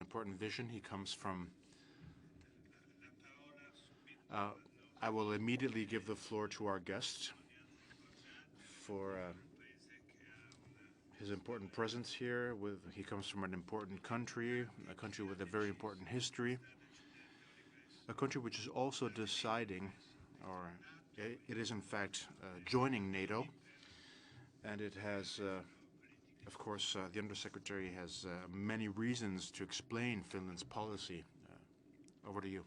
important vision. He comes from... I will immediately give the floor to our guest for his important presence here. He comes from an important country, a country with a very important history, a country which is also deciding, or it is in fact joining NATO, and it has, of course, the Undersecretary has many reasons to explain Finland's policy. Over to you.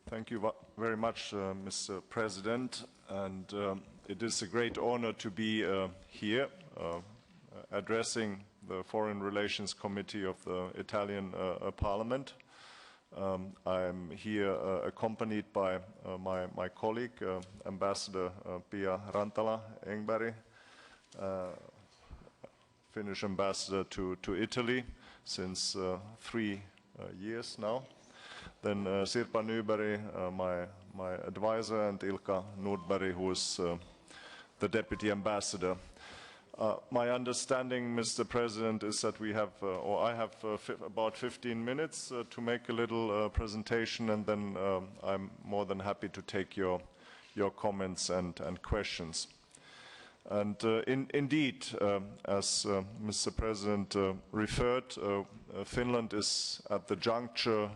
Thank you very much, Mr. President, and it is a great honor to be here addressing the Foreign Relations Committee of the Italian Parliament. I'm here accompanied by my colleague, Ambassador Pia Rantala-Engberg, Finnish ambassador to Italy since 3 years now. Then Sirpa Nyberg, my advisor, and Ilkka Nordberg, who is the deputy ambassador. My understanding, Mr. President, is that we have, or I have about 15 minutes to make a little presentation, and then I'm more than happy to take your comments and questions. And indeed, as Mr. President referred, Finland is at the juncture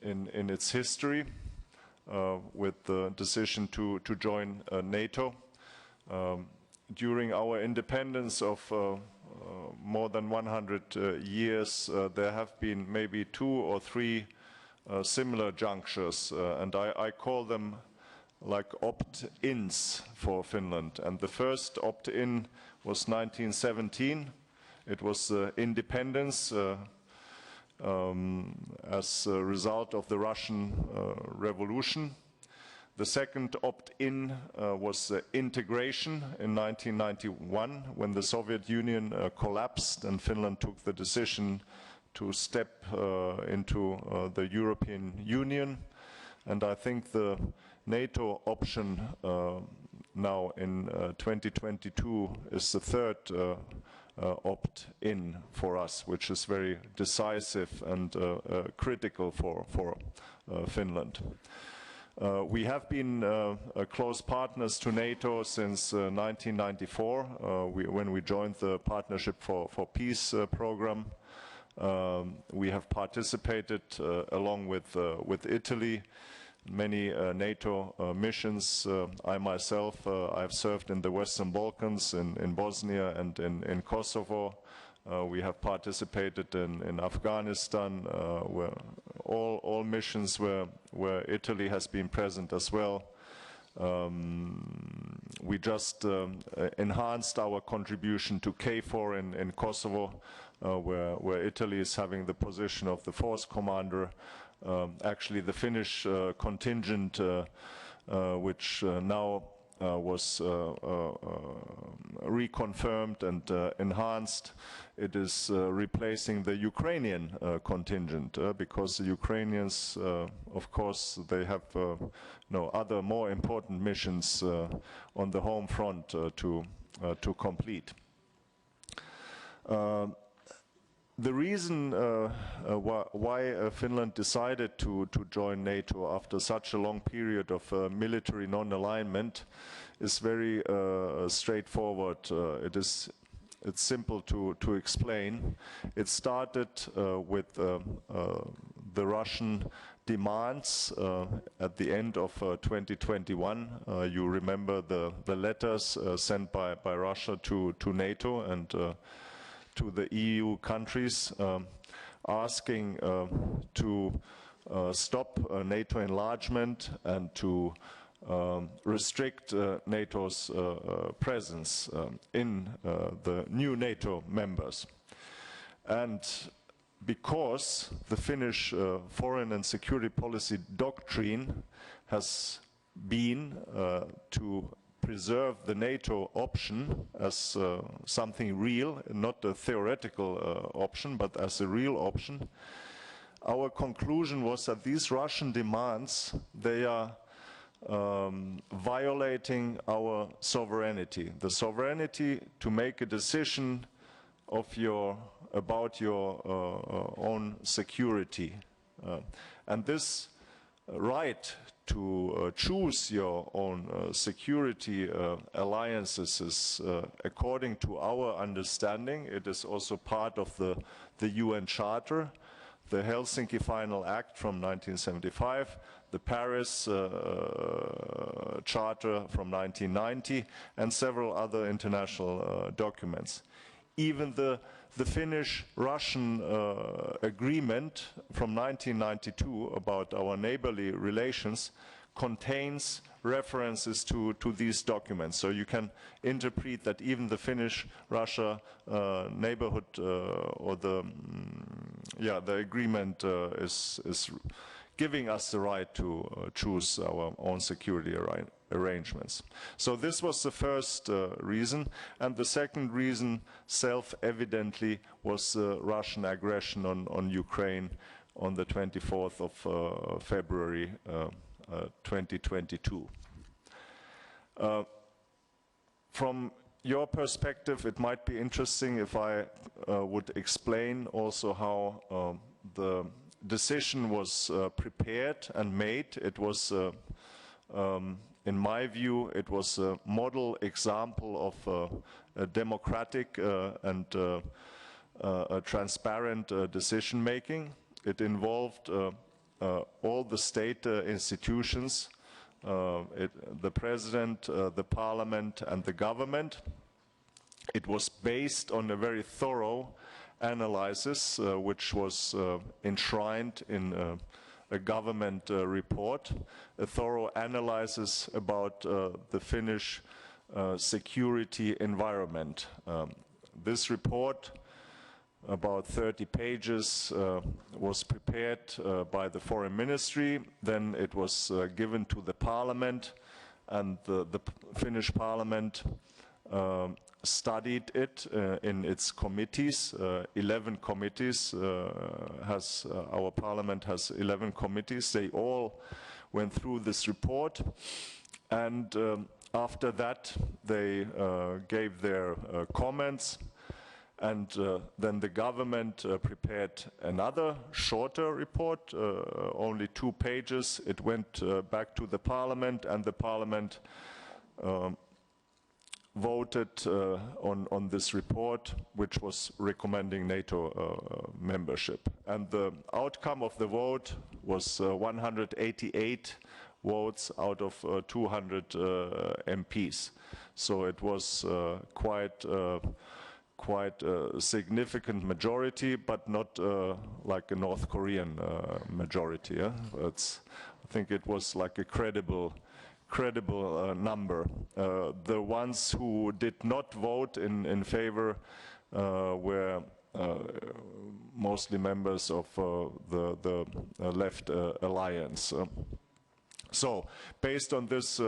in its history with the decision to join NATO. During our independence of more than 100 years, there have been maybe 2 or 3 similar junctures, and I call them like opt-ins for Finland. And the first opt-in was 1917. It was independence as a result of the Russian Revolution. The second opt-in was integration in 1991, when the Soviet Union collapsed and Finland took the decision to step into the European Union. And I think the NATO option now in 2022 is the third opt-in for us, which is very decisive and critical for Finland. We have been close partners to NATO since 1994, when we joined the Partnership for Peace program. We have participated along with Italy many NATO missions. I myself, I've served in the Western Balkans, in Bosnia and in Kosovo. We have participated in Afghanistan, where all missions where Italy has been present as well. We just enhanced our contribution to KFOR in Kosovo, where Italy is having the position of the force commander. Actually, the Finnish contingent, which now was reconfirmed and enhanced, it is replacing the Ukrainian contingent, because the Ukrainians, of course, they have other more important missions on the home front to complete. The reason why Finland decided to join NATO after such a long period of military non-alignment is very straightforward. It's simple to explain. It started with the Russian demands at the end of 2021. You remember the letters sent by Russia to NATO and to the EU countries, asking to stop NATO enlargement and to restrict NATO's presence in the new NATO members. And because the Finnish foreign and security policy doctrine has been to preserve the NATO option as something real, not a theoretical option, but as a real option, our conclusion was that these Russian demands, they are violating our sovereignty. The sovereignty to make a decision about your own security. And this right to choose your own security alliances is, according to our understanding, it is also part of the UN Charter, the Helsinki Final Act from 1975, the Paris Charter from 1990, and several other international documents. Even the Finnish-Russian agreement from 1992 about our neighborly relations contains references to these documents. So you can interpret that even the Finnish-Russia neighborhood or the agreement is giving us the right to choose our own security arrangements. So this was the first reason. And the second reason, self-evidently, was Russian aggression on Ukraine on the 24th of February 2022. From your perspective, it might be interesting if I would explain also how the decision was prepared and made. It was, in my view, it was a model example of a democratic and a transparent decision-making. It involved all the state institutions, the president, the parliament, and the government. It was based on a very thorough analysis, which was enshrined in a government report, a thorough analysis about the Finnish security environment. This report, about 30 pages, was prepared by the Foreign Ministry. Then it was given to the Parliament, and the Finnish Parliament studied it in its committees. 11 committees our Parliament has 11 committees. They all went through this report, and after that they gave their comments. And then the government prepared another shorter report, only 2 pages. It went back to the Parliament, and the Parliament voted on this report, which was recommending NATO membership. And the outcome of the vote was 188 votes out of 200 MPs. So it was quite a significant majority, but not like a North Korean majority. Yeah? I think it was like a credible number. The ones who did not vote in favor were mostly members of the left alliance. So, based on this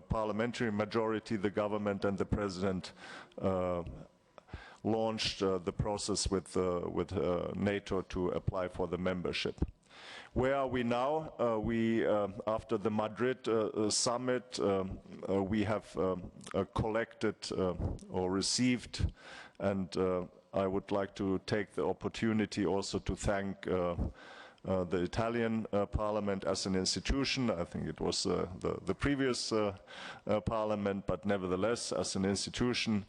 parliamentary majority, the government and the president launched the process with NATO to apply for the membership. Where are we now? After the Madrid summit, we have collected or received, and I would like to take the opportunity also to thank the Italian parliament as an institution. I think it was the previous parliament, but nevertheless, as an institution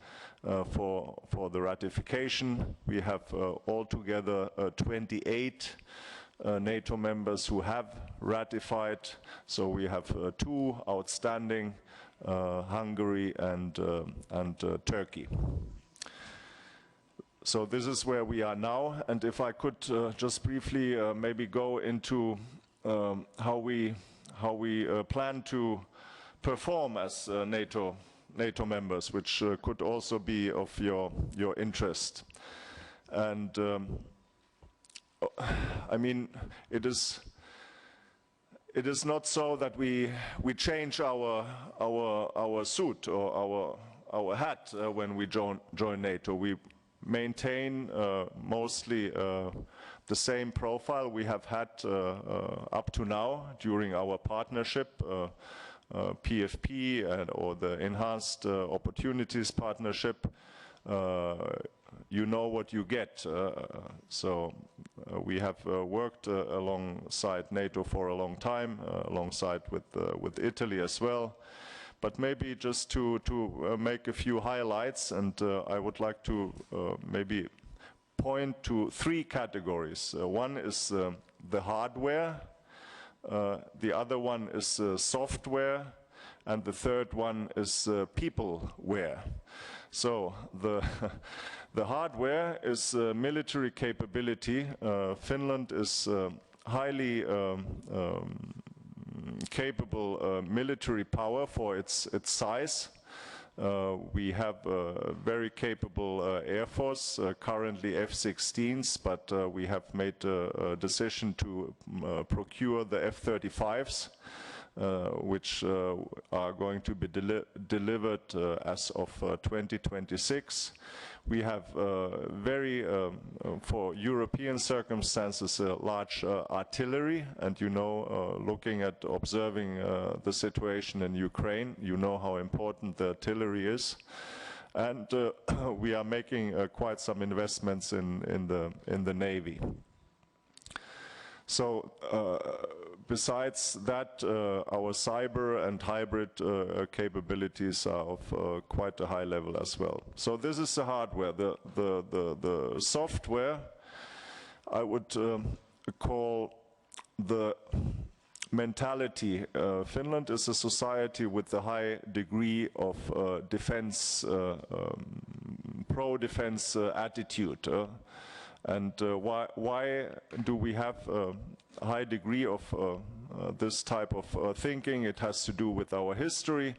for the ratification. We have altogether 28 NATO members who have ratified. So we have 2 outstanding, Hungary and Turkey. So this is where we are now, and if I could just briefly maybe go into how we plan to perform as NATO members, which could also be of your interest. And I mean, it is not so that we change our suit or our hat when we join NATO. We maintain mostly the same profile we have had up to now during our partnership, PFP or the Enhanced Opportunities Partnership. you know what you get. We have worked alongside NATO for a long time, alongside with Italy as well. But maybe just to make a few highlights, and I would like to maybe point to three categories. One is the hardware, the other one is software, and the third one is peopleware. So the hardware is military capability. Finland is highly capable military power for its size. We have a very capable Air Force, currently F-16s, but we have made a decision to procure the F-35s, which are going to be delivered as of 2026. We have very, for European circumstances, large artillery, and you know, looking at observing the situation in Ukraine, you know how important the artillery is. And we are making quite some investments in the Navy. So besides that, our cyber and hybrid capabilities are of quite a high level as well. So this is the hardware. The software, I would call the mentality. Finland is a society with a high degree of defense, pro-defense attitude. And why do we have a high degree of this type of thinking? It has to do with our history,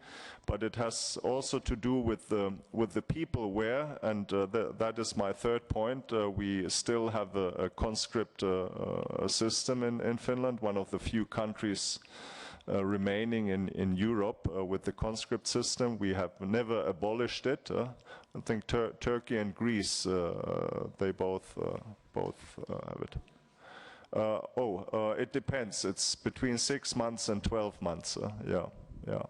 but it has also to do with the peopleware, and that is my third point. We still have a conscript system in Finland, one of the few countries remaining in Europe with the conscript system. We have never abolished it. I think Turkey and Greece, they both have it. It depends. It's between 6 months and 12 months. Yeah.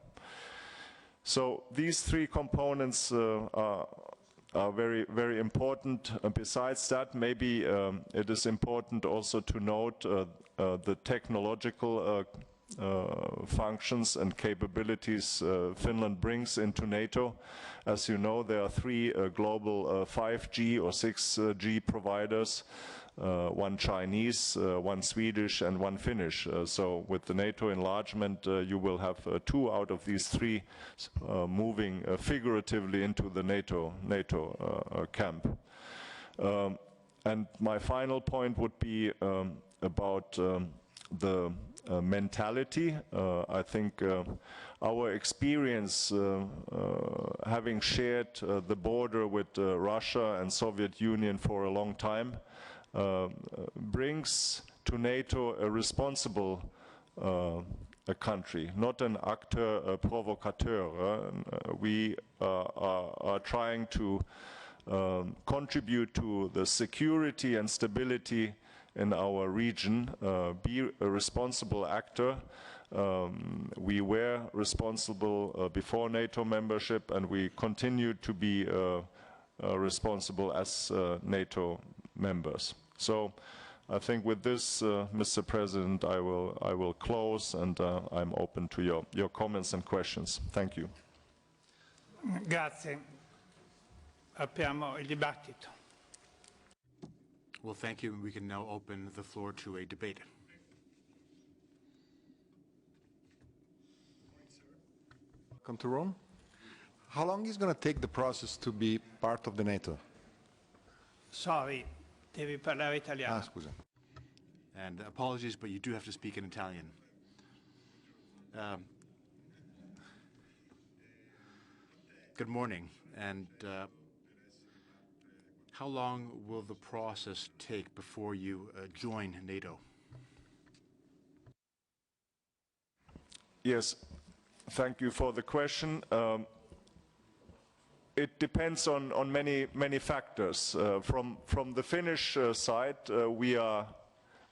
So these three components are very, very important. Besides that, maybe it is important also to note the technological functions and capabilities Finland brings into NATO. As you know, there are three global 5G or 6G providers, one Chinese, one Swedish, and one Finnish. So with the NATO enlargement, you will have two out of these three moving figuratively into the NATO camp. And my final point would be about the mentality. I think our experience having shared the border with Russia and Soviet Union for a long time brings to NATO a responsible a country, not an acteur provocateur. We are trying to contribute to the security and stability in our region, be a responsible actor. We were responsible before NATO membership, and we continue to be responsible as NATO members. So I think with this, Mr. President, I will close, and I'm open to your comments and questions. Thank you. Grazie. Apriamo il dibattito. Well, thank you. We can now open the floor to a debate. Welcome to Rome. How long is it going to take the process to be part of the NATO? Sorry, devi parlare italiano. Scusa. And apologies, but you do have to speak in Italian. Good morning. And how long will the process take before you join NATO? Yes, thank you for the question. It depends on many factors. From the Finnish side, we are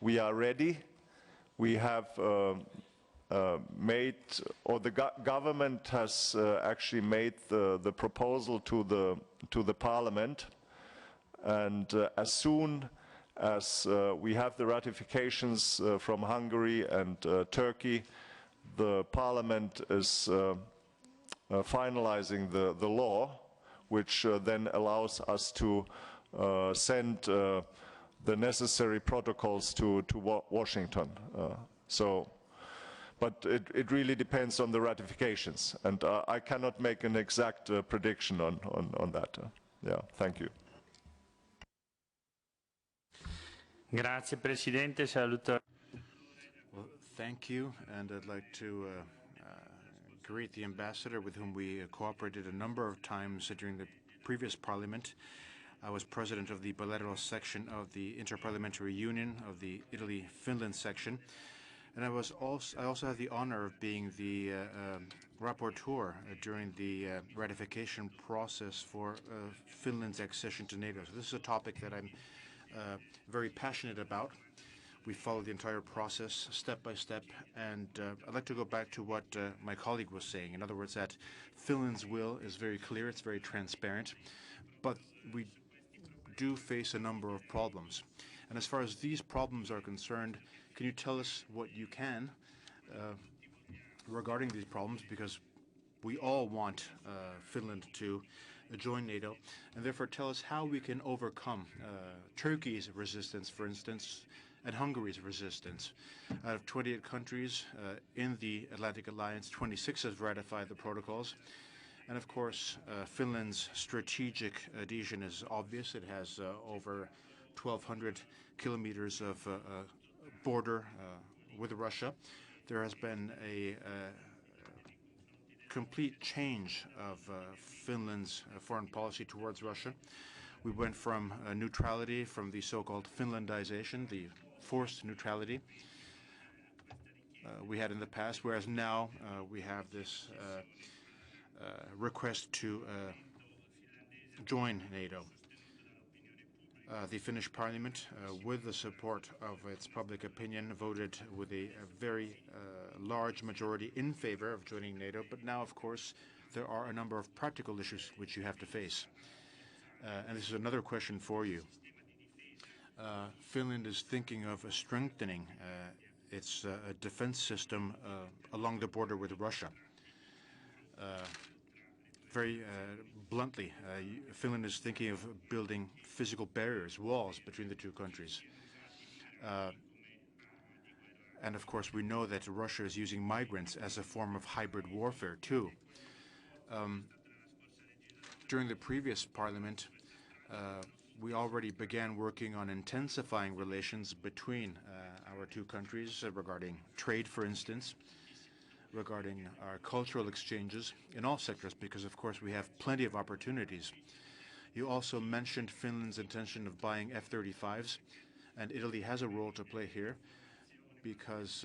ready. We have made, or the government has actually made the proposal to the parliament. And as soon as we have the ratifications from Hungary and Turkey, the Parliament is finalizing the law, which then allows us to send the necessary protocols to Washington. But it really depends on the ratifications, and I cannot make an exact prediction on that. Yeah, thank you. Grazie Presidente, saluto. Well, thank you, and I'd like to greet the ambassador with whom we cooperated a number of times during the previous parliament. I was president of the bilateral section of the Interparliamentary Union of the Italy-Finland section, and I also had the honor of being the rapporteur during the ratification process for Finland's accession to NATO. So this is a topic that I'm very passionate about. We followed the entire process step by step, and I'd like to go back to what my colleague was saying. In other words, that Finland's will is very clear, it's very transparent, but we do face a number of problems. And as far as these problems are concerned, can you tell us what you can regarding these problems? Because we all want Finland to join NATO, and therefore tell us how we can overcome Turkey's resistance, for instance, and Hungary's resistance. Out of 28 countries in the Atlantic Alliance, 26 have ratified the protocols. And of course, Finland's strategic adhesion is obvious. It has over 1,200 kilometers of border with Russia. There has been a complete change of Finland's foreign policy towards Russia. We went from neutrality, from the so-called Finlandization, the forced neutrality we had in the past, whereas now we have this request to join NATO. The Finnish Parliament, with the support of its public opinion, voted with a very large majority in favor of joining NATO. But now, of course, there are a number of practical issues which you have to face. And this is another question for you. Finland is thinking of strengthening its defense system along the border with Russia. Very bluntly, Finland is thinking of building physical barriers, walls between the two countries. And of course, we know that Russia is using migrants as a form of hybrid warfare too. During the previous parliament, we already began working on intensifying relations between our two countries regarding trade, for instance, regarding our cultural exchanges in all sectors, because of course we have plenty of opportunities. You also mentioned Finland's intention of buying F-35s, and Italy has a role to play here, because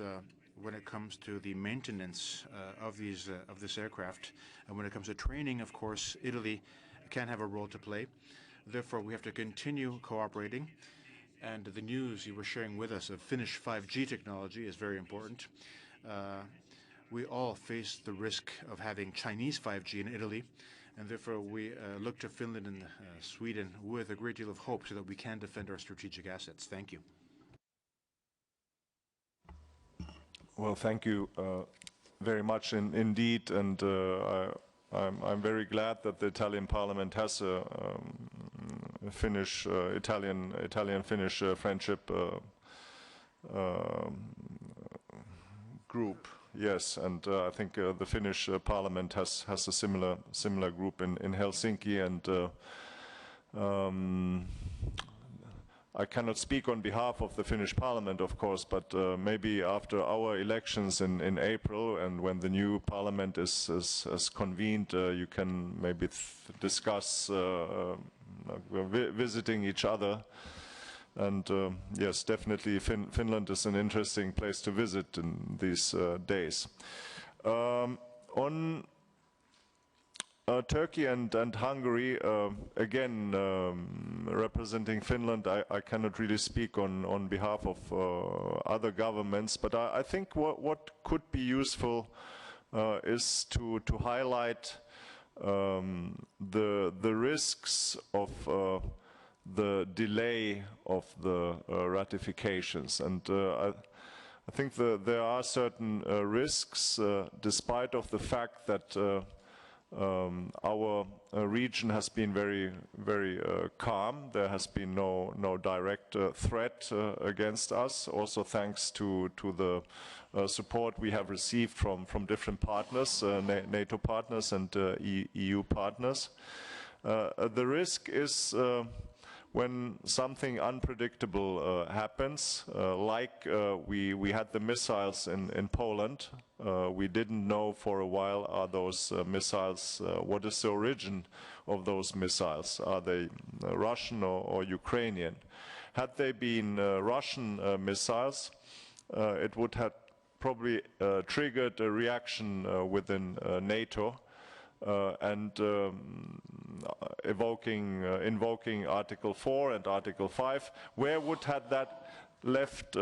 when it comes to the maintenance of this aircraft, and when it comes to training, of course, Italy can have a role to play. Therefore, we have to continue cooperating, and the news you were sharing with us of Finnish 5G technology is very important. We all face the risk of having Chinese 5G in Italy, and therefore we look to Finland and Sweden with a great deal of hope so that we can defend our strategic assets. Thank you. Well, thank you very much indeed, and I'm very glad that the Italian Parliament has a Finnish Italian-Finnish friendship group. Yes, and I think the Finnish Parliament has a similar group in Helsinki, and I cannot speak on behalf of the Finnish Parliament, of course, but maybe after our elections in April, and when the new Parliament is convened, you can maybe discuss visiting each other. And yes, definitely Finland is an interesting place to visit in these days. On Turkey and Hungary, again, representing Finland, I cannot really speak on behalf of other governments, but I think what could be useful is to highlight the risks of delay of the ratifications. And I think there are certain risks, despite of the fact that our region has been very calm. There has been no direct threat against us, also thanks to the support we have received from different partners, NATO partners and EU partners. The risk is when something unpredictable happens, like we had the missiles in Poland. We didn't know for a while, are those missiles, what is the origin of those missiles? Are they Russian or Ukrainian? Had they been Russian missiles, it would have probably triggered a reaction within NATO, and invoking Article 4 and Article 5. Where would have that left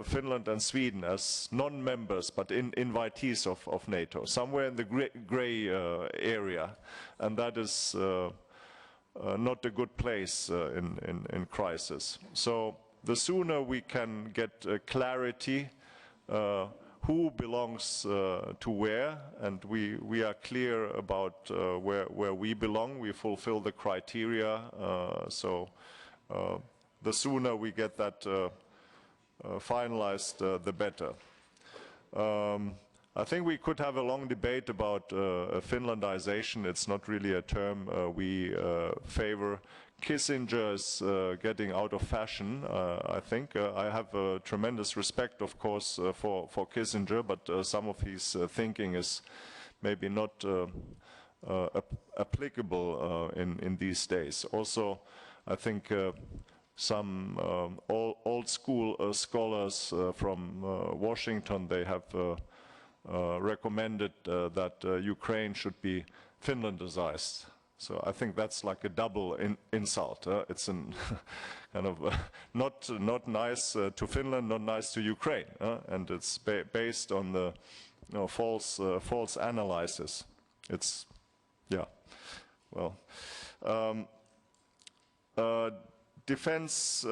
Finland and Sweden as non-members but invitees of NATO? Somewhere in the gray area, and that is not a good place in crisis. So the sooner we can get clarity who belongs to where, and we are clear about where we belong. We fulfill the criteria, so the sooner we get that finalized, the better. I think we could have a long debate about Finlandization. It's not really a term we favor. Kissinger is getting out of fashion, I think. I have tremendous respect, of course, for Kissinger, but some of his thinking is maybe not applicable in these days. Also, I think some old school scholars from Washington, they have recommended that Ukraine should be Finlandized. So I think that's like a double insult. It's an kind of not nice to Finland, not nice to Ukraine, and it's based on the false analysis. It's defense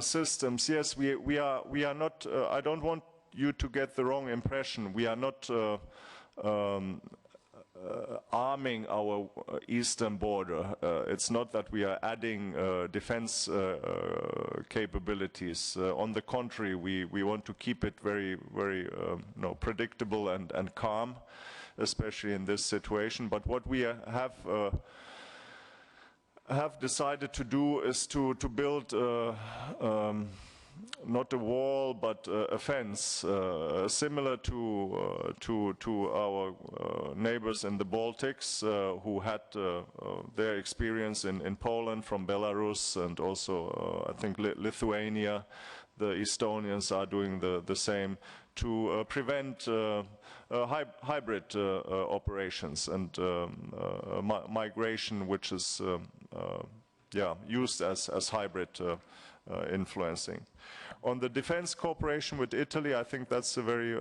systems. Yes, we are not. I don't want you to get the wrong impression. We are not arming our eastern border. It's not that we are adding defense capabilities. On the contrary, we want to keep it very predictable and calm, especially in this situation. But what we have decided to do is to build not a wall, but a fence, similar to our neighbors in the Baltics, who had their experience in Poland from Belarus, and also I think Lithuania. The Estonians are doing the same to prevent hybrid operations and migration, which is used as hybrid influencing. On the defense cooperation with Italy, I think that's a very,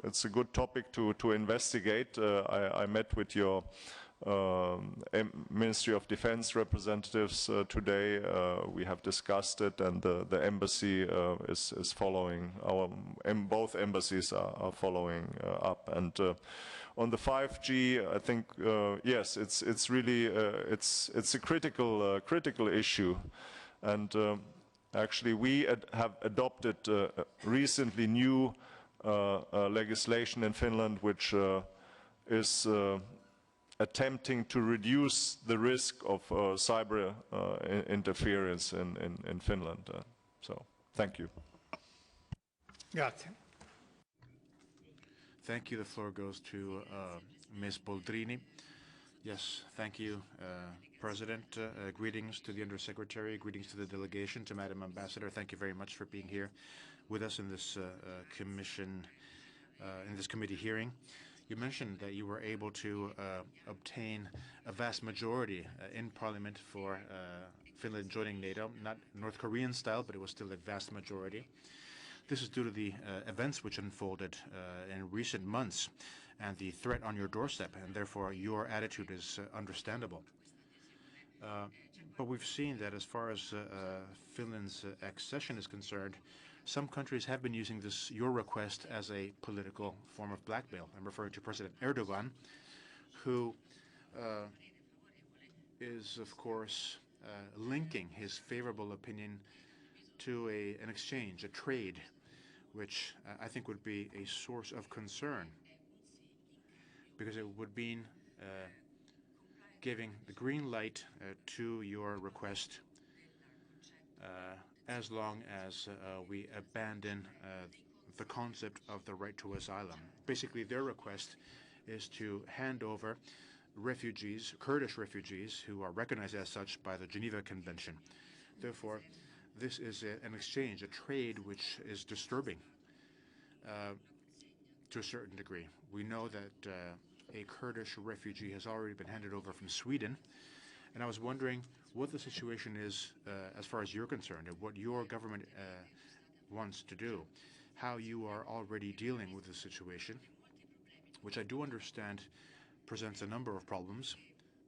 it's a good topic to investigate. I met with your Ministry of Defense representatives today. We have discussed it, and the embassy is following. Both embassies are following up. And on the 5G, I think yes, it's really it's a critical issue, and actually we have adopted recently new legislation in Finland, which is attempting to reduce the risk of cyber interference in Finland. So, thank you. Grazie. Thank you. The floor goes to Ms. Boldrini. Yes, thank you, President. Greetings to the Undersecretary, greetings to the delegation, to Madam Ambassador. Thank you very much for being here with us in this committee hearing. You mentioned that you were able to obtain a vast majority in Parliament for Finland joining NATO, not North Korean style, but it was still a vast majority. This is due to the events which unfolded in recent months and the threat on your doorstep, and therefore your attitude is understandable. But we've seen that as far as Finland's accession is concerned, some countries have been using your request as a political form of blackmail. I'm referring to President Erdogan, who is, of course, linking his favorable opinion to an exchange, a trade, which I think would be a source of concern, because it would mean giving the green light to your request as long as we abandon the concept of the right to asylum. Basically, their request is to hand over refugees, Kurdish refugees, who are recognized as such by the Geneva Convention. Therefore, this is an exchange, a trade, which is disturbing to a certain degree. We know that a Kurdish refugee has already been handed over from Sweden, and I was wondering what the situation is as far as you're concerned, and what your government wants to do, how you are already dealing with the situation, which I do understand presents a number of problems,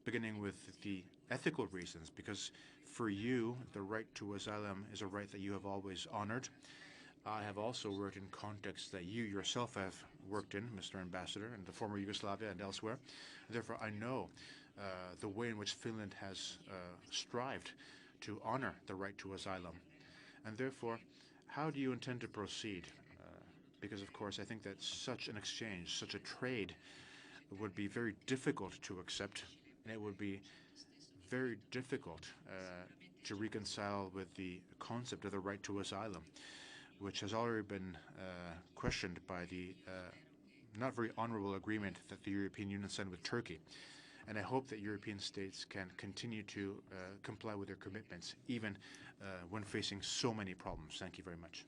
beginning with the ethical reasons, because for you, the right to asylum is a right that you have always honored. I have also worked in contexts that you yourself have worked in, Mr. Ambassador, in the former Yugoslavia and elsewhere. Therefore, I know the way in which Finland has strived to honor the right to asylum. And therefore, how do you intend to proceed? Because, of course, I think that such an exchange, such a trade, would be very difficult to accept, and it would be very difficult to reconcile with the concept of the right to asylum, which has already been questioned by the not very honorable agreement that the European Union signed with Turkey. And I hope that European states can continue to comply with their commitments, even when facing so many problems. Thank you very much.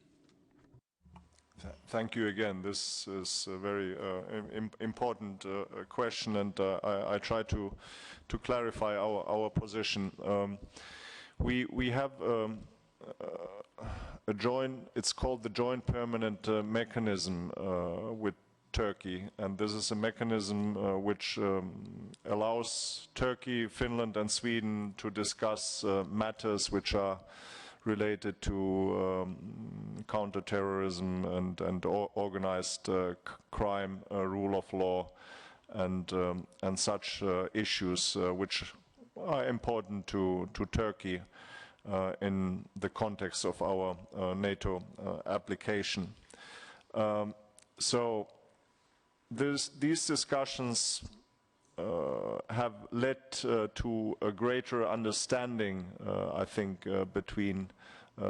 Thank you again. This is a very important question, and I try to clarify our position. We have a joint. It's called the Joint Permanent Mechanism with Turkey, and this is a mechanism which allows Turkey, Finland, and Sweden to discuss matters which are related to counterterrorism and organized crime, rule of law, and such issues which are important to Turkey in the context of our NATO application. So these discussions have led to a greater understanding, I think, between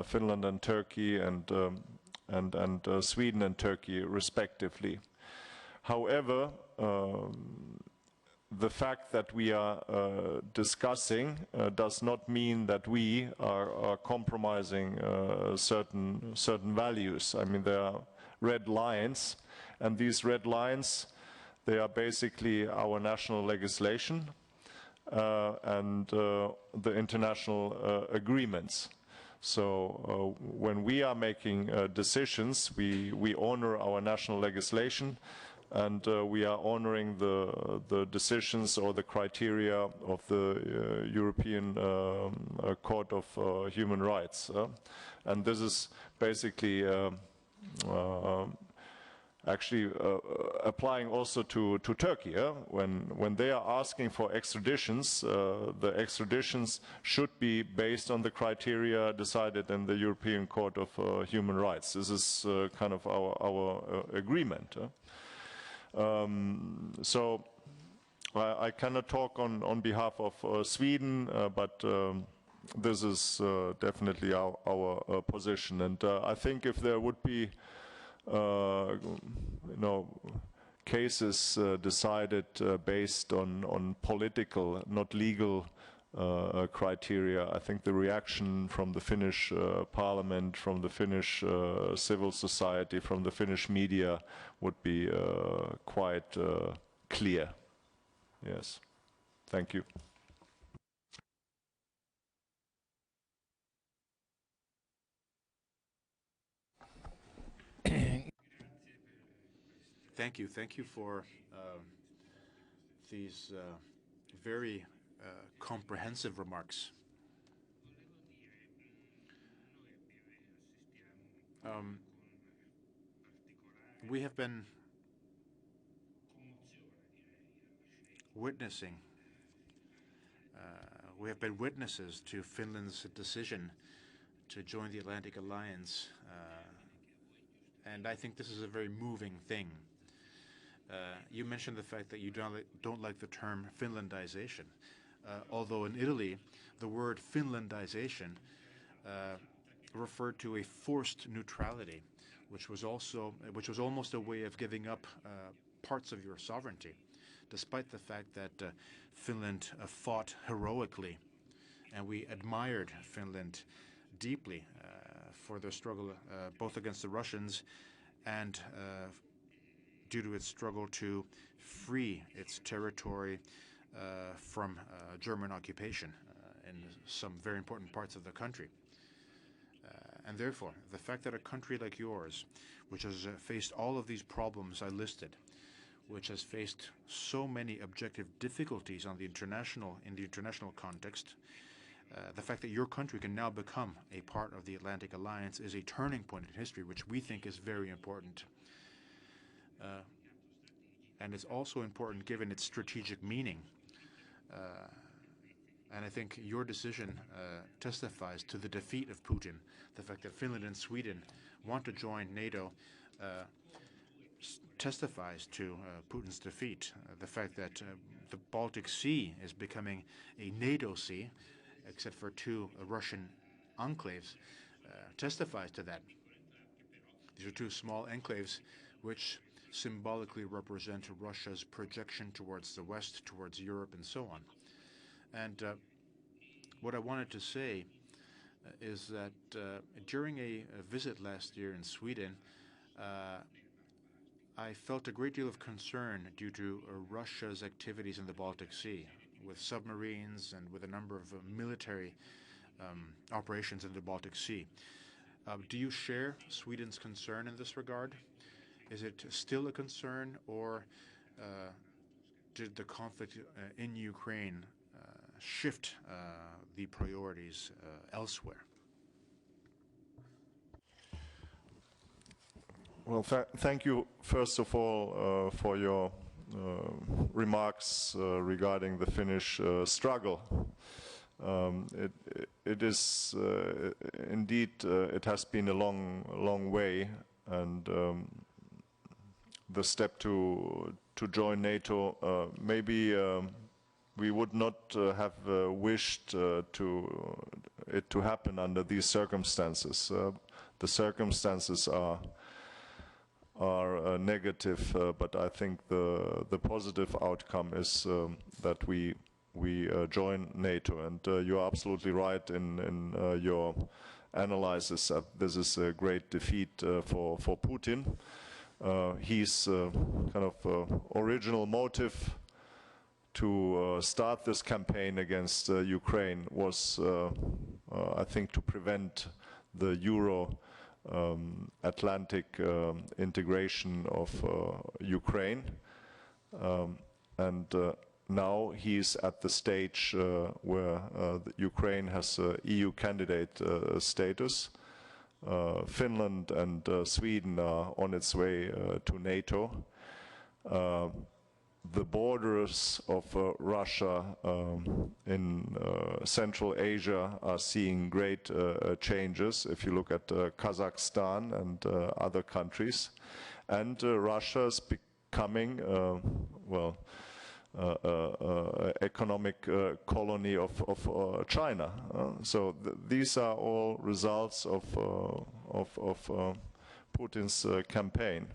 Finland and Turkey and Sweden and Turkey, respectively. However, the fact that we are discussing does not mean that we are compromising certain values. I mean, there are red lines, and these red lines, they are basically our national legislation and the international agreements. So when we are making decisions, we honor our national legislation, and we are honoring the decisions or the criteria of the European Court of Human Rights. And this is basically actually applying also to Turkey. When they are asking for extraditions, the extraditions should be based on the criteria decided in the European Court of Human Rights. This is kind of our agreement. So I cannot talk on behalf of Sweden, but this is definitely our position. And I think if there would be cases decided based on political, not legal criteria, I think the reaction from the Finnish parliament, from the Finnish civil society, from the Finnish media would be quite clear. Yes. Thank you. Thank you. Thank you for these very comprehensive remarks. We have been witnessing, we have been witnesses to Finland's decision to join the Atlantic Alliance, and I think this is a very moving thing. You mentioned the fact that you don't like the term Finlandization, although in Italy, the word Finlandization referred to a forced neutrality, which was almost a way of giving up parts of your sovereignty, despite the fact that Finland fought heroically, and we admired Finland deeply for their struggle both against the Russians and due to its struggle to free its territory from German occupation in some very important parts of the country. And therefore, the fact that a country like yours, which has faced all of these problems I listed, which has faced so many objective difficulties in the international context, the fact that your country can now become a part of the Atlantic Alliance is a turning point in history, which we think is very important. And it's also important given its strategic meaning. And I think your decision testifies to the defeat of Putin. The fact that Finland and Sweden want to join NATO testifies to Putin's defeat. The fact that the Baltic Sea is becoming a NATO sea, except for two Russian enclaves, testifies to that. These are two small enclaves which symbolically represent Russia's projection towards the West, towards Europe, and so on. And what I wanted to say is that during a visit last year in Sweden, I felt a great deal of concern due to Russia's activities in the Baltic Sea, with submarines and with a number of military operations in the Baltic Sea. Do you share Sweden's concern in this regard? Is it still a concern, or did the conflict in Ukraine shift the priorities elsewhere? Well, thank you, first of all, for your remarks regarding the Finnish struggle. It is indeed, it has been a long way, and the step to join NATO, maybe we would not have wished it to happen under these circumstances. The circumstances are negative, but I think the positive outcome is that we join NATO. And you are absolutely right in your analysis that this is a great defeat for Putin. His kind of original motive to start this campaign against Ukraine was, I think, to prevent the Euro-Atlantic integration of Ukraine. And now he's at the stage where Ukraine has EU candidate status. Finland and Sweden are on its way to NATO. The borders of Russia in Central Asia are seeing great changes if you look at Kazakhstan and other countries. And Russia is becoming, economic colony of China. So these are all results of Putin's campaign.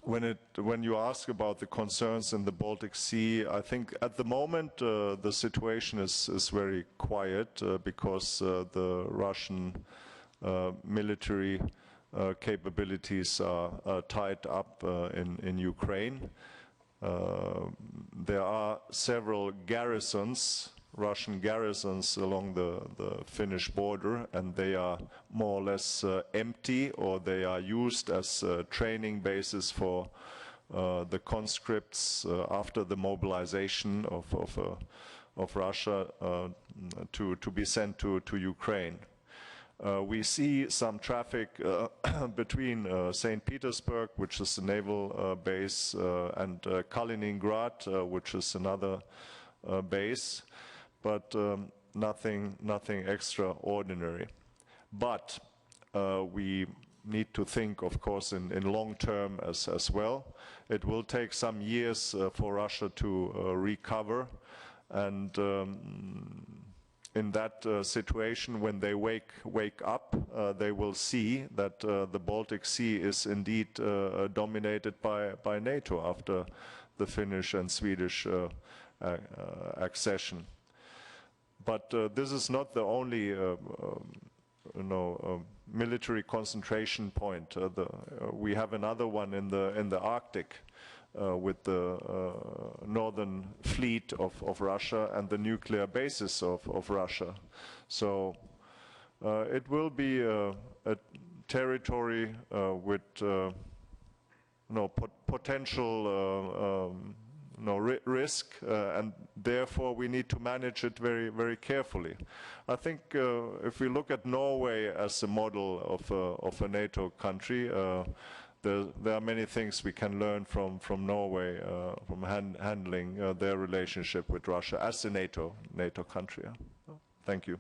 When you ask about the concerns in the Baltic Sea, I think at the moment the situation is very quiet because the Russian military capabilities are tied up in Ukraine. There are several garrisons, Russian garrisons along the Finnish border, and they are more or less empty, or they are used as training bases for the conscripts after the mobilization of Russia to be sent to Ukraine. We see some traffic between St. Petersburg, which is the naval base, and Kaliningrad, which is another base, but nothing extraordinary. But we need to think, of course, in long term as well. It will take some years for Russia to recover, and in that situation, when they wake up, they will see that the Baltic Sea is indeed dominated by NATO after the Finnish and Swedish accession. But this is not the only military concentration point. We have another one in the Arctic with the northern fleet of Russia and the nuclear bases of Russia. So it will be a territory with potential risk, and therefore we need to manage it very carefully. I think if we look at Norway as a model of a NATO country, there are many things we can learn from Norway, from handling their relationship with Russia as a NATO country. Thank you.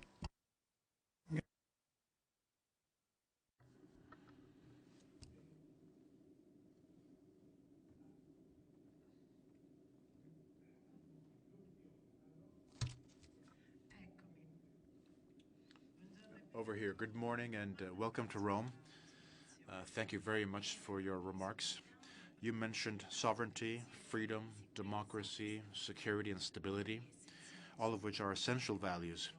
Over here, good morning and welcome to Rome. Thank you very much for your remarks. You mentioned sovereignty, freedom, democracy, security, and stability, all of which are essential values,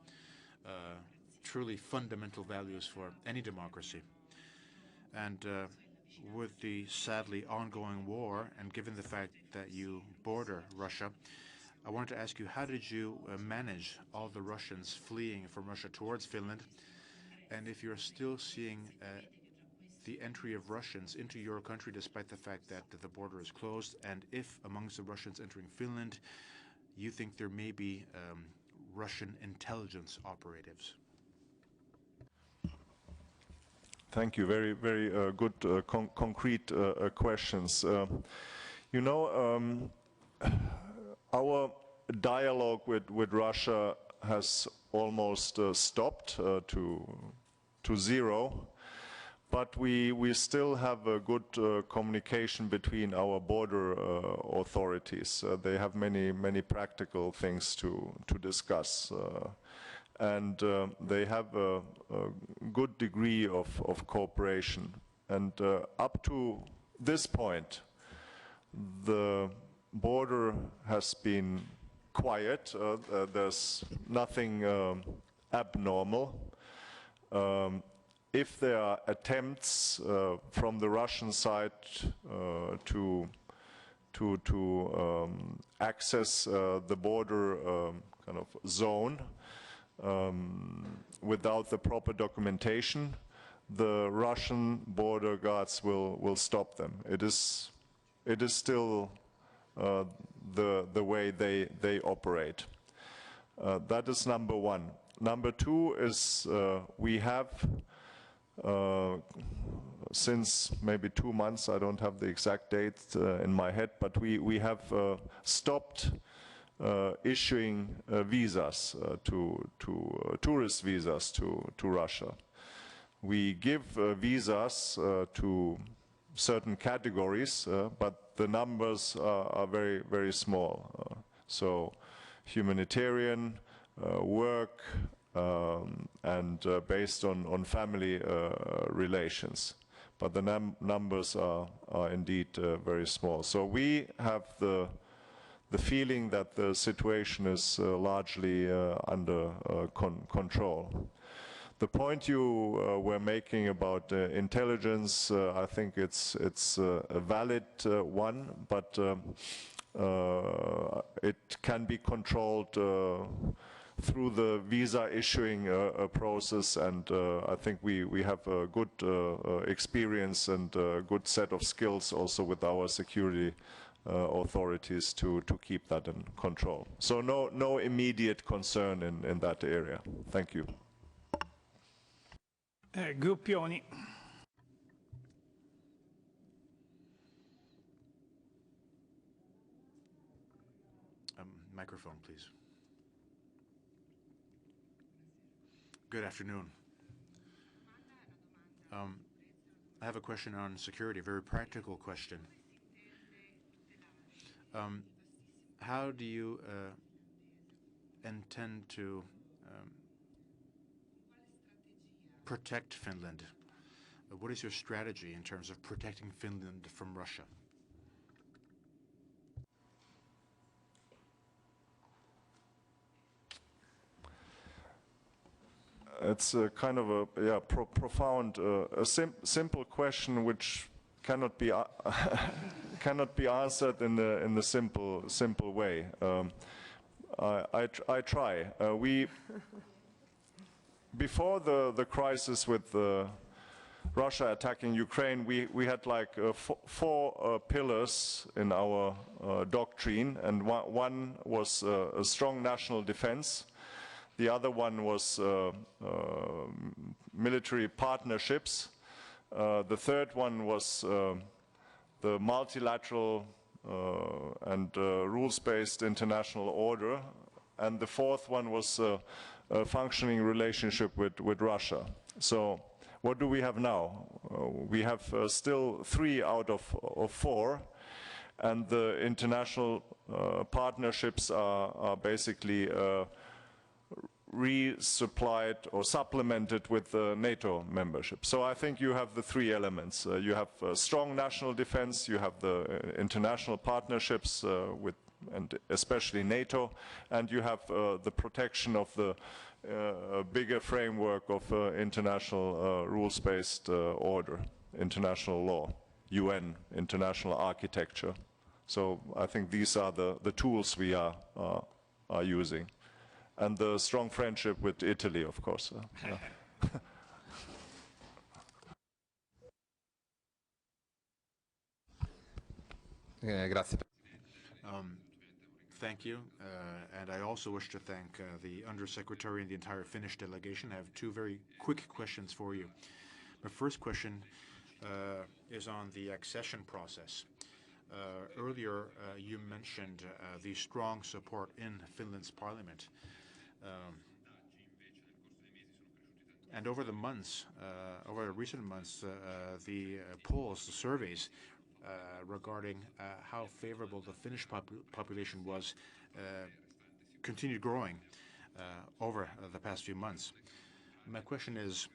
truly fundamental values for any democracy. And with the sadly ongoing war, and given the fact that you border Russia, I wanted to ask you, how did you manage all the Russians fleeing from Russia towards Finland? And if you're still seeing the entry of Russians into your country despite the fact that the border is closed, and if amongst the Russians entering Finland, you think there may be Russian intelligence operatives? Thank you. Very good, concrete questions. Our dialogue with Russia has almost stopped to zero, but we still have a good communication between our border authorities. They have many practical things to discuss, and they have a good degree of cooperation. And up to this point, the border has been quiet. There's nothing abnormal. If there are attempts from the Russian side to access the border kind of zone without the proper documentation, the Russian border guards will stop them. It is still the way they operate. That is number one. Number two is we have since maybe 2 months, I don't have the exact date in my head, but we have stopped issuing visas tourist visas to Russia. We give visas to certain categories, but the numbers are very small. So humanitarian, work, and based on family relations. But the numbers are indeed very small. So we have the feeling that the situation is largely under control. The point you were making about intelligence, I think it's a valid one, but it can be controlled through the visa issuing process, and I think we have a good experience and a good set of skills also with our security authorities to keep that in control. So no immediate concern in that area. Thank you. Gruppioni. Microphone, please. Good afternoon. I have a question on security, a very practical question. How do you intend to protect Finland? What is your strategy in terms of protecting Finland from Russia? It's a kind of a profound, simple question which cannot be cannot be answered in the simple way. I try. Before the crisis with Russia attacking Ukraine, we had like four pillars in our doctrine, and one was a strong national defense. The other one was military partnerships. The third one was the multilateral and rules-based international order. And the fourth one was a functioning relationship with Russia. So what do we have now? We have still 3 out of 4. And the international partnerships are basically resupplied or supplemented with the NATO membership. So I think you have the 3 elements. You have strong national defense, you have the international partnerships with, and especially NATO, and you have the protection of the bigger framework of international rules-based order, international law, UN, international architecture. So I think these are the tools we are using. And the strong friendship with Italy, of course. Grazie. Thank you. And I also wish to thank the Undersecretary and the entire Finnish delegation. I have 2 very quick questions for you. My first question is on the accession process. Earlier, you mentioned the strong support in Finland's parliament. And over the months, over recent months, the polls, the surveys regarding how favorable the Finnish population was continued growing over the past few months. My question is,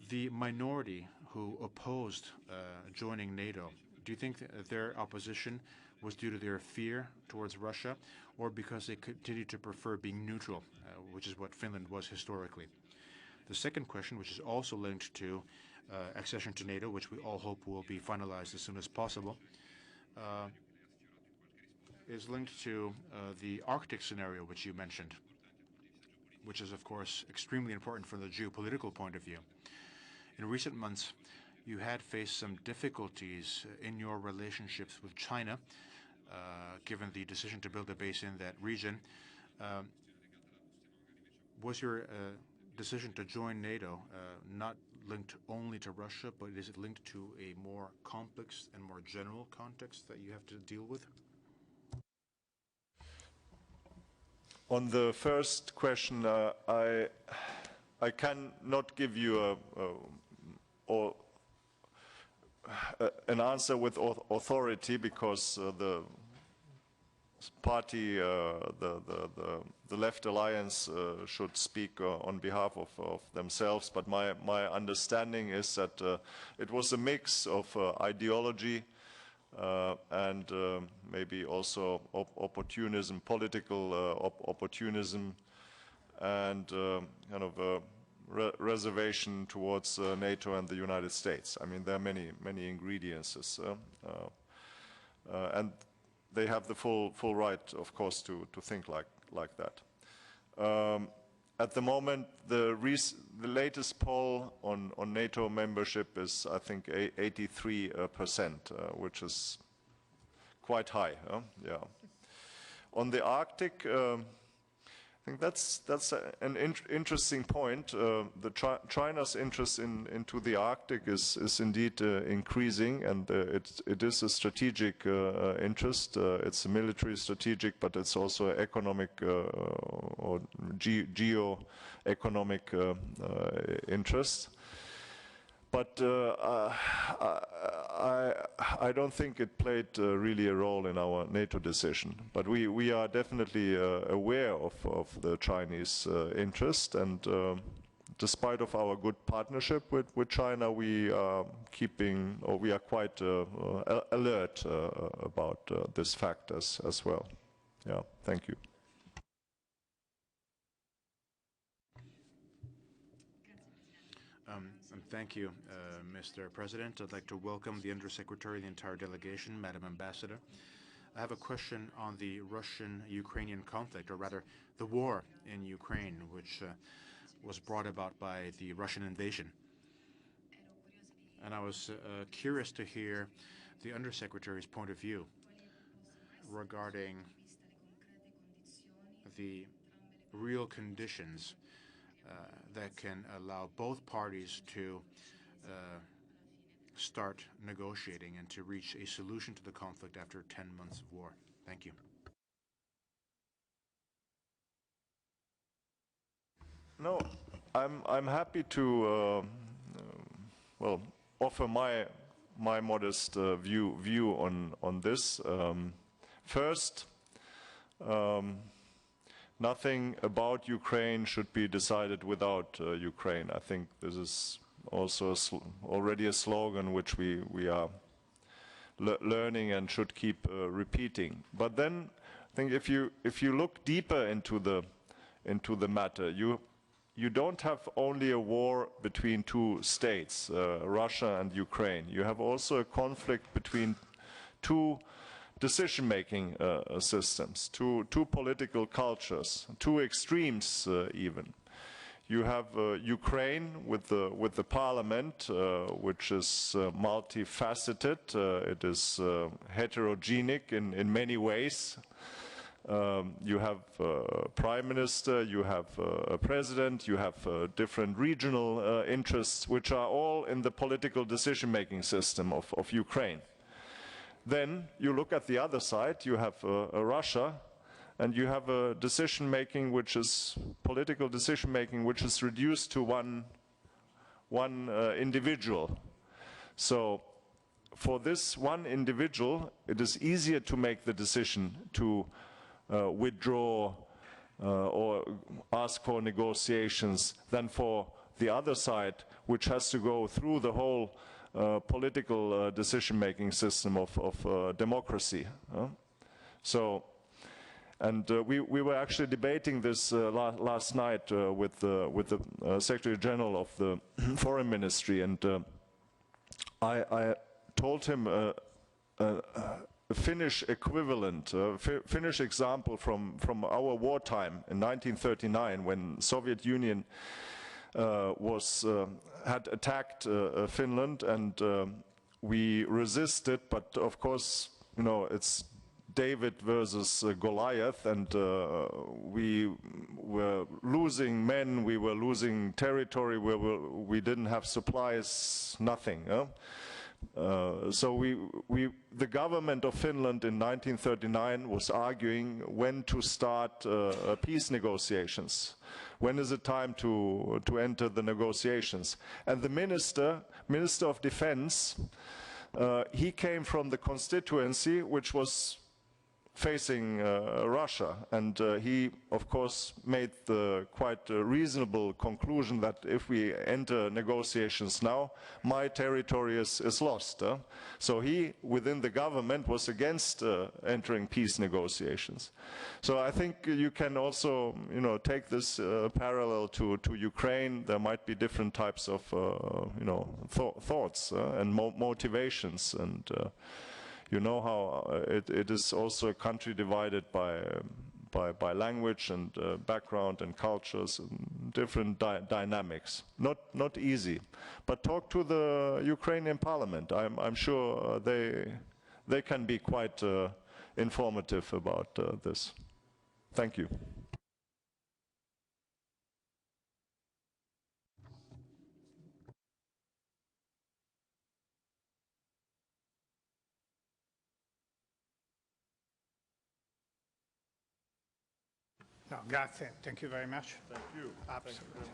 the minority who opposed joining NATO, do you think that their opposition was due to their fear towards Russia, or because they continued to prefer being neutral, which is what Finland was historically? The second question, which is also linked to accession to NATO, which we all hope will be finalized as soon as possible, is linked to the Arctic scenario, which you mentioned, which is, of course, extremely important from the geopolitical point of view. In recent months, you had faced some difficulties in your relationships with China, given the decision to build a base in that region. Was your decision to join NATO not linked only to Russia, but is it linked to a more complex and more general context that you have to deal with? On the first question, I cannot give you an answer with authority, because the party, the Left Alliance, should speak on behalf of themselves. But my understanding is that it was a mix of ideology and maybe also opportunism, political opportunism, and kind of a reservation towards NATO and the United States. I mean, there are many ingredients, and they have the full right, of course, to think like that. At the moment, the latest poll on NATO membership is, I think, 83%, which is quite high. Yeah. On the Arctic, I think that's an interesting point. China's interest into the Arctic is indeed increasing, and it is a strategic interest. It's a military strategic, but it's also economic or geo-economic interest. But I don't think it played really a role in our NATO decision. But we are definitely aware of the Chinese interest, and despite of our good partnership with China, we are quite alert about this fact as well. Yeah, thank you. Thank you, Mr. President. I'd like to welcome the Undersecretary and the entire delegation, Madam Ambassador. I have a question on the Russian-Ukrainian conflict, or rather the war in Ukraine, which was brought about by the Russian invasion. And I was curious to hear the Undersecretary's point of view regarding the real conditions that can allow both parties to start negotiating and to reach a solution to the conflict after 10 months of war. Thank you. No, I'm happy to well, offer my modest view on this. First, nothing about Ukraine should be decided without Ukraine. I think this is also already a slogan which we are learning and should keep repeating. But then, I think if you look deeper into the matter, you don't have only a war between two states, Russia and Ukraine. You have also a conflict between two decision-making systems, two political cultures, two extremes even. You have Ukraine with the parliament, which is multifaceted. It is heterogenic in many ways. You have a prime minister, you have a president, you have different regional interests, which are all in the political decision-making system of Ukraine. Then you look at the other side, you have Russia, and you have a decision-making which is political decision-making which is reduced to one individual. So for this one individual, it is easier to make the decision to withdraw or ask for negotiations than for the other side, which has to go through the whole political decision-making system of democracy. So, and we were actually debating this last night with the Secretary General of the Foreign Ministry, and I told him a Finnish equivalent, Finnish example from our wartime in 1939, when Soviet Union had attacked Finland, and we resisted, but of course, you know, it's David versus Goliath, and we were losing men, we were losing territory, we didn't have supplies, nothing. So the government of Finland in 1939 was arguing when to start peace negotiations. When is it time to enter the negotiations? And the Minister of Defense, he came from the constituency which was facing Russia, and he of course made the quite reasonable conclusion that if we enter negotiations now, my territory is lost. So he, within the government, was against entering peace negotiations. So I think you can also, you know, take this parallel to Ukraine. There might be different types of you know, thoughts and motivations, and you know how it is also a country divided by language and background and cultures, and different dynamics. Not easy, but talk to the Ukrainian parliament. I'm sure they can be quite informative about this. Thank you. No, grazie. Thank you very much. Thank you. Absolutely.